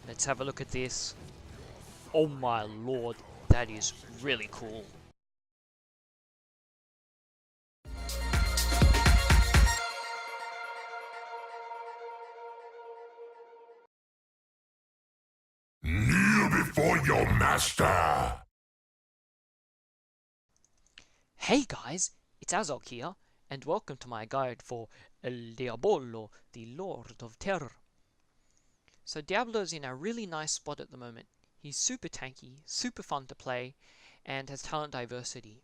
Let's have a look at this. Oh my lord, that is really cool. Kneel before your master! Hey guys, it's Azog here, and welcome to my guide for El Diablo, the Lord of Terror. So Diablo's in a really nice spot at the moment. He's super tanky, super fun to play, and has talent diversity.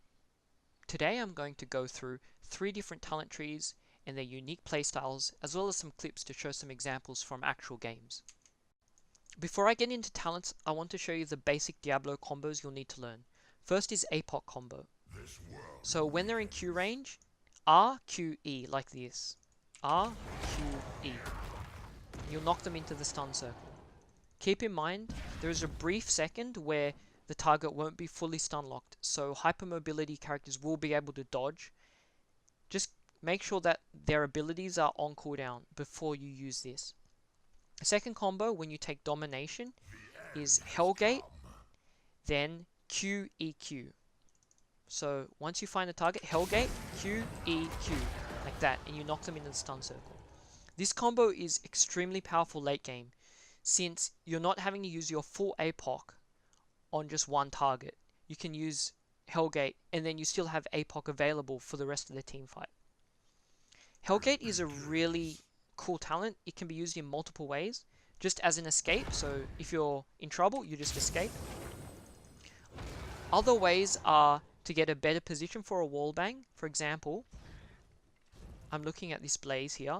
Today I'm going to go through 3 different talent trees and their unique playstyles, as well as some clips to show some examples from actual games. Before I get into talents, I want to show you the basic Diablo combos you'll need to learn. First is APOC combo. So when they're in Q range, R, Q, E, like this. R, Q, E. You'll knock them into the stun circle. Keep in mind, there is a brief second where the target won't be fully stun locked, so hypermobility characters will be able to dodge. Just make sure that their abilities are on cooldown before you use this. The second combo, when you take domination, is Hellgate, then QEQ. So once you find a target, Hellgate, QEQ, like that, and you knock them into the stun circle. This combo is extremely powerful late game, since you're not having to use your full APOC on just one target. You can use Hellgate, and then you still have APOC available for the rest of the team fight. Hellgate is a really cool talent. It can be used in multiple ways, just as an escape. So if you're in trouble, you just escape. Other ways are to get a better position for a wall bang. For example, I'm looking at this blaze here,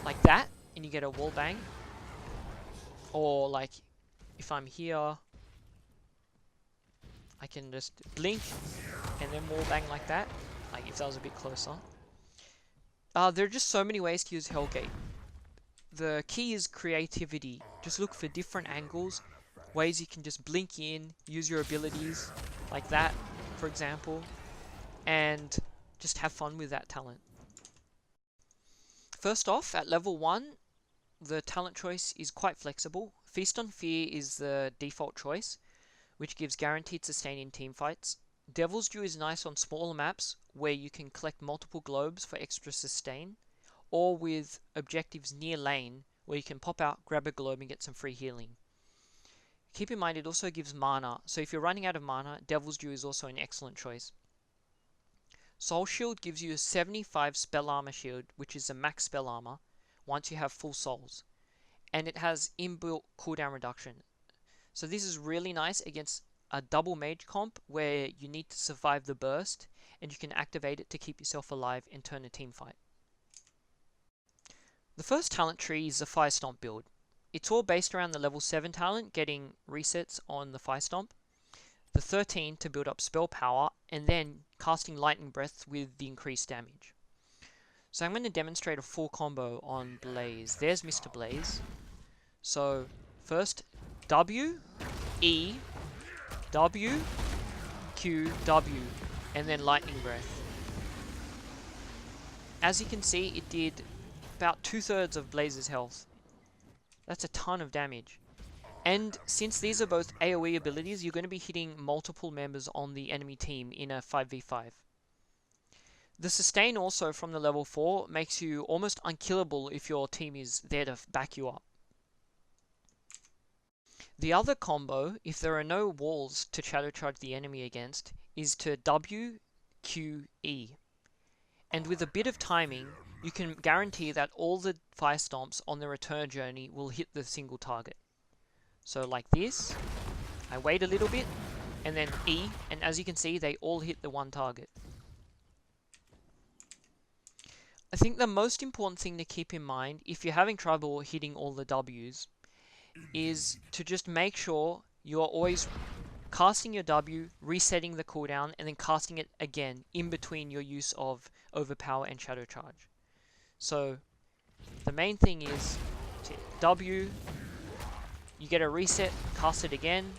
like that, and you get a wall bang. Or like, if I'm here, I can just blink and then wall bang like that, like if that was a bit closer. There are just so many ways to use Hellgate. The key is creativity. Just look for different angles, ways you can just blink in, use your abilities, like that, for example, and just have fun with that talent. First off, at level 1, the talent choice is quite flexible. Feast on Fear is the default choice, which gives guaranteed sustain in teamfights. Devil's Due is nice on smaller maps where you can collect multiple globes for extra sustain, or with objectives near lane where you can pop out, grab a globe and get some free healing. Keep in mind it also gives mana, so if you're running out of mana, Devil's Due is also an excellent choice. Soul Shield gives you a 75 spell armor shield, which is a max spell armor once you have full souls, and it has inbuilt cooldown reduction. So this is really nice against a double mage comp where you need to survive the burst, and you can activate it to keep yourself alive and turn a team fight. The first talent tree is the Fire Stomp build. It's all based around the level 7 talent getting resets on the Fire Stomp, the 13 to build up spell power, and then casting Lightning Breath with the increased damage. So I'm going to demonstrate a full combo on Blaze. There's Mr. Blaze. So first W, E, W, Q, W, and then Lightning Breath. As you can see, it did about 2/3 of Blaze's health. That's a ton of damage. And since these are both AoE abilities, you're going to be hitting multiple members on the enemy team in a 5v5. The sustain also from the level 4 makes you almost unkillable if your team is there to back you up. The other combo, if there are no walls to shadow charge the enemy against, is to W, Q, E. And with a bit of timing, you can guarantee that all the fire stomps on the return journey will hit the single target. So like this, I wait a little bit, and then E, and as you can see, they all hit the one target. I think the most important thing to keep in mind, if you're having trouble hitting all the W's, is to just make sure you're always casting your W, resetting the cooldown, and then casting it again in between your use of Overpower and Shadow Charge. So the main thing is to W, you get a reset, cast it again,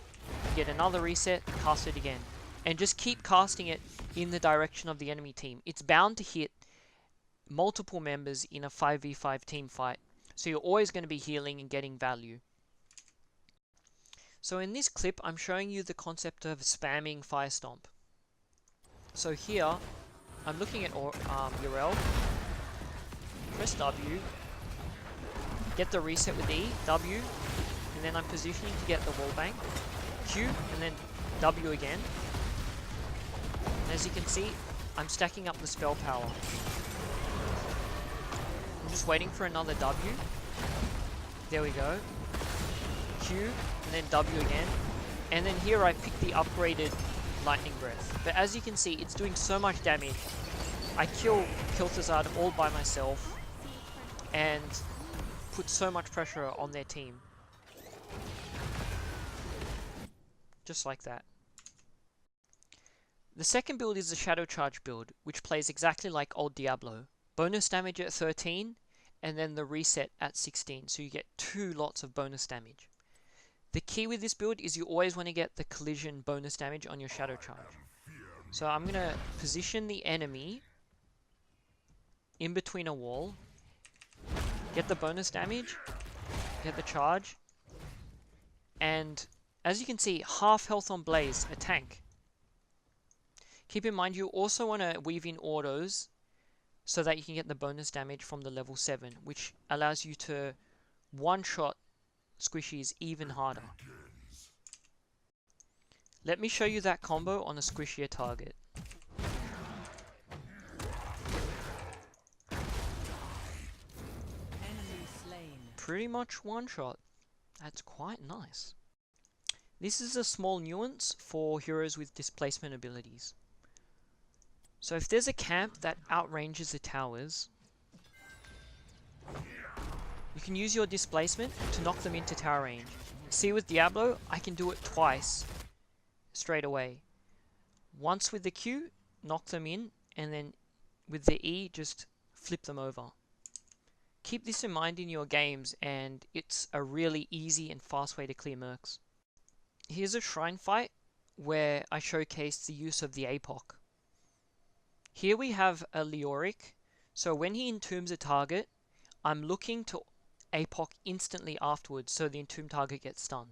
you get another reset, cast it again. And just keep casting it in the direction of the enemy team. It's bound to hit multiple members in a 5v5 team fight, so you're always going to be healing and getting value. So in this clip, I'm showing you the concept of spamming Fire Stomp. So here, I'm looking at URL, press W, get the reset with E, W, and then I'm positioning to get the wall bang, Q, and then W again. And as you can see, I'm stacking up the spell power. I'm just waiting for another W. There we go. Q, and then W again. And then here I pick the upgraded Lightning Breath. But as you can see, it's doing so much damage. I kill Kilthazard all by myself and put so much pressure on their team. Just like that. The second build is the Shadow Charge build, which plays exactly like old Diablo. Bonus damage at 13, and then the reset at 16, so you get 2 lots of bonus damage. The key with this build is you always want to get the collision bonus damage on your Shadow Charge. So I'm going to position the enemy in between a wall, get the bonus damage, get the charge, and as you can see, half health on Blaze, a tank. Keep in mind you also want to weave in autos so that you can get the bonus damage from the level 7, which allows you to one-shot squishies even harder. Let me show you that combo on a squishier target. Pretty much one-shot. That's quite nice. This is a small nuance for heroes with displacement abilities. So if there's a camp that outranges the towers, you can use your displacement to knock them into tower range. See, with Diablo, I can do it twice straight away. Once with the Q, knock them in, and then with the E, just flip them over. Keep this in mind in your games, and it's a really easy and fast way to clear mercs. Here's a shrine fight where I showcase the use of the APOC. Here we have a Leoric, so when he entombs a target, I'm looking to APOC instantly afterwards so the entombed target gets stunned.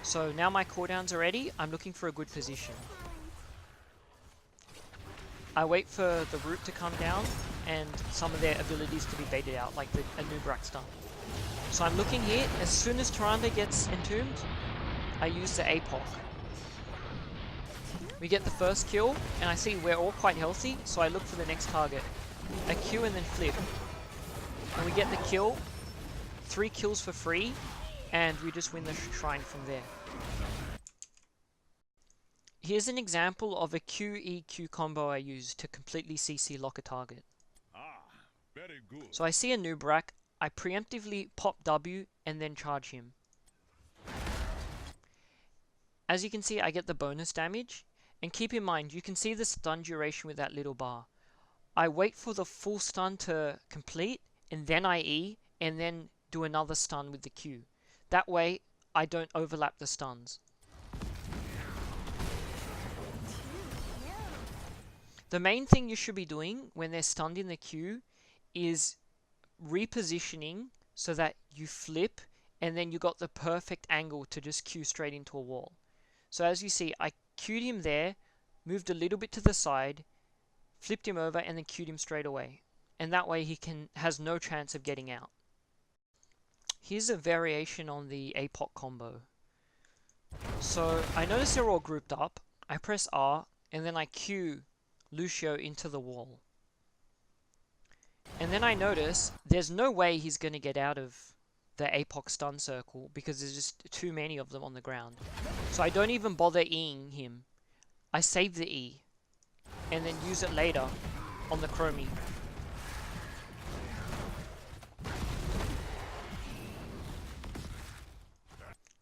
So now my cooldowns are ready, I'm looking for a good position. I wait for the root to come down and some of their abilities to be baited out, like the Anubrak stun. So I'm looking here, as soon as Tyrande gets entombed, I use the APOC. We get the first kill, and I see we're all quite healthy, so I look for the next target. A Q and then flip. And we get the kill, 3 kills for free, and we just win the shrine from there. Here's an example of a QEQ combo I use to completely CC lock a target. Very good. So I see a Nubrak, I preemptively pop W and then charge him. As you can see, I get the bonus damage. And keep in mind, you can see the stun duration with that little bar. I wait for the full stun to complete, and then I E, and then do another stun with the Q. That way, I don't overlap the stuns. The main thing you should be doing when they're stunned in the Q is repositioning so that you flip, and then you got the perfect angle to just Q straight into a wall. So as you see, I Q'd him there, moved a little bit to the side, flipped him over, and then Q'd him straight away. And that way he has no chance of getting out. Here's a variation on the APOC combo. So I notice they're all grouped up. I press R, and then I Q Lucio into the wall. And then I notice there's no way he's going to get out of the APOC stun circle because there's just too many of them on the ground. So I don't even bother E'ing him. I save the E and then use it later on the Chromie.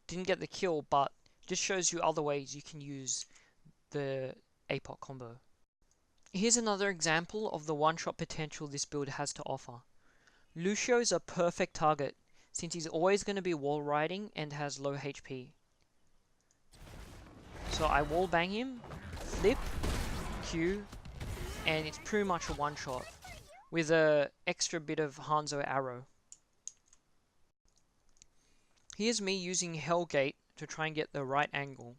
Didn't get the kill, but just shows you other ways you can use the APOC combo. Here's another example of the one-shot potential this build has to offer. Lucio is a perfect target since he's always going to be wall riding and has low HP. So I wall bang him, flip, Q, and it's pretty much a one-shot with a extra bit of Hanzo arrow. Here's me using Hellgate to try and get the right angle.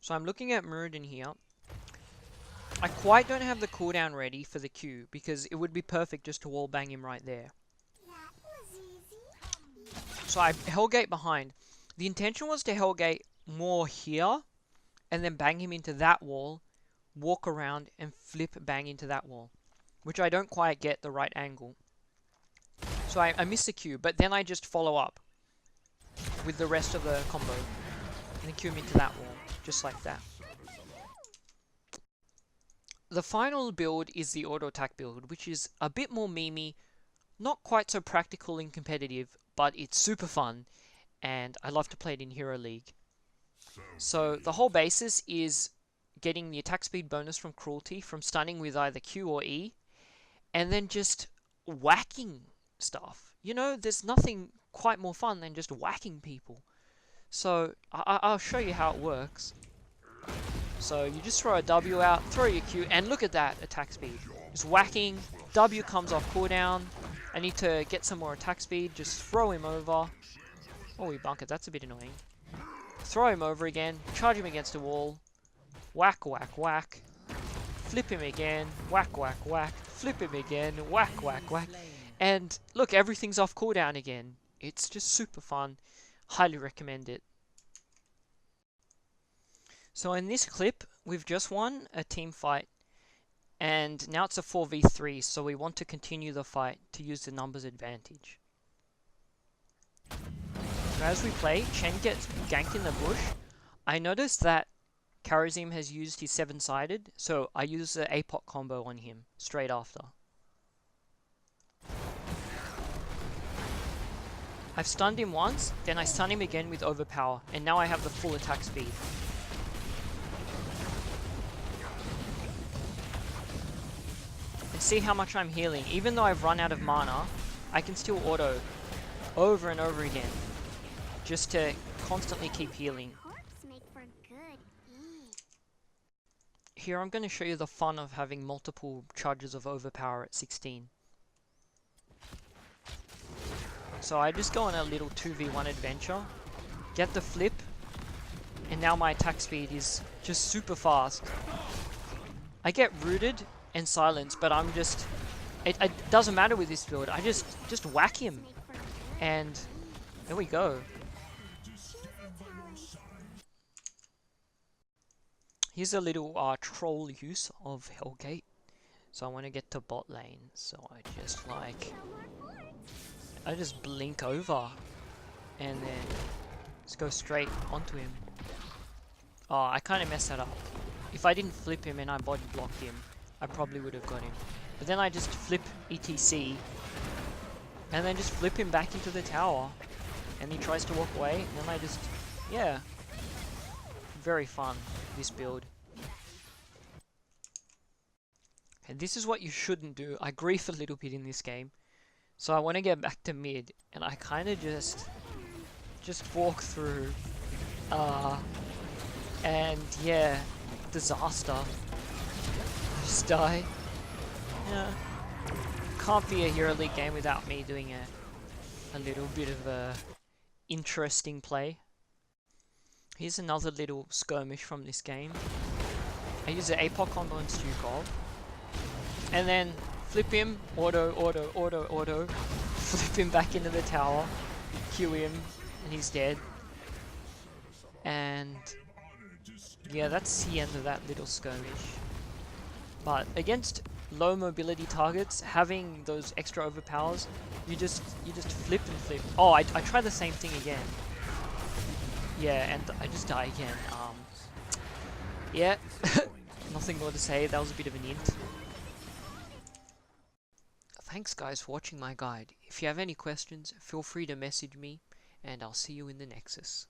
So I'm looking at Muradin here. I quite don't have the cooldown ready for the Q because it would be perfect just to wall bang him right there. So I Hellgate behind. The intention was to Hellgate more here and then bang him into that wall, walk around and flip bang into that wall, which I don't quite get the right angle. So I miss the Q, but then I just follow up with the rest of the combo and then Q him into that wall, just like that. The final build is the auto attack build, which is a bit more memey, not quite so practical and competitive, but it's super fun, and I love to play it in Hero League. So the whole basis is getting the attack speed bonus from Cruelty, from stunning with either Q or E, and then just whacking stuff. You know, there's nothing quite more fun than just whacking people. So I'll show you how it works. So you just throw a W out, throw your Q, and look at that attack speed. Just whacking, W comes off cooldown. I need to get some more attack speed, just throw him over. Oh, we bunkered, that's a bit annoying. Throw him over again, charge him against a wall. Whack, whack, whack. Flip him again, whack, whack, whack. Flip him again, whack, whack, whack. And look, everything's off cooldown again. It's just super fun. Highly recommend it. So in this clip, we've just won a team fight. And now it's a 4v3, so we want to continue the fight to use the numbers advantage. So as we play, Chen gets ganked in the bush. I noticed that Karazim has used his 7-sided, so I use the APOC combo on him straight after. I've stunned him once, then I stun him again with Overpower, and now I have the full attack speed. And see how much I'm healing. Even though I've run out of mana, I can still auto over and over again, just to constantly keep healing. Here I'm going to show you the fun of having multiple charges of Overpower at 16. So I just go on a little 2v1 adventure, get the flip, and now my attack speed is just super fast. I get rooted and silenced, but I'm just... It doesn't matter with this build, I just whack him. And there we go. Here's a little troll use of Hellgate. So I want to get to bot lane, so I just blink over and then just go straight onto him. Oh, I kind of messed that up. If I didn't flip him and I body blocked him, I probably would have got him. But then I just flip ETC and then just flip him back into the tower and he tries to walk away and then I just, yeah. Very fun, this build. And this is what you shouldn't do. I grief a little bit in this game. So I want to get back to mid, and I kind of just walk through, and yeah, disaster. I just die. Yeah, can't be a Hero League game without me doing a little bit of a interesting play. Here's another little skirmish from this game. I use the APOC combo on Stukov, and then flip him, auto, flip him back into the tower, Q him, and he's dead. And yeah, that's the end of that little skirmish. But against low mobility targets, having those extra overpowers, you just flip and flip. Oh, I tried the same thing again. Yeah, and I just die again. Yeah, nothing more to say. That was a bit of an int. Thanks guys for watching my guide. If you have any questions, feel free to message me, and I'll see you in the Nexus.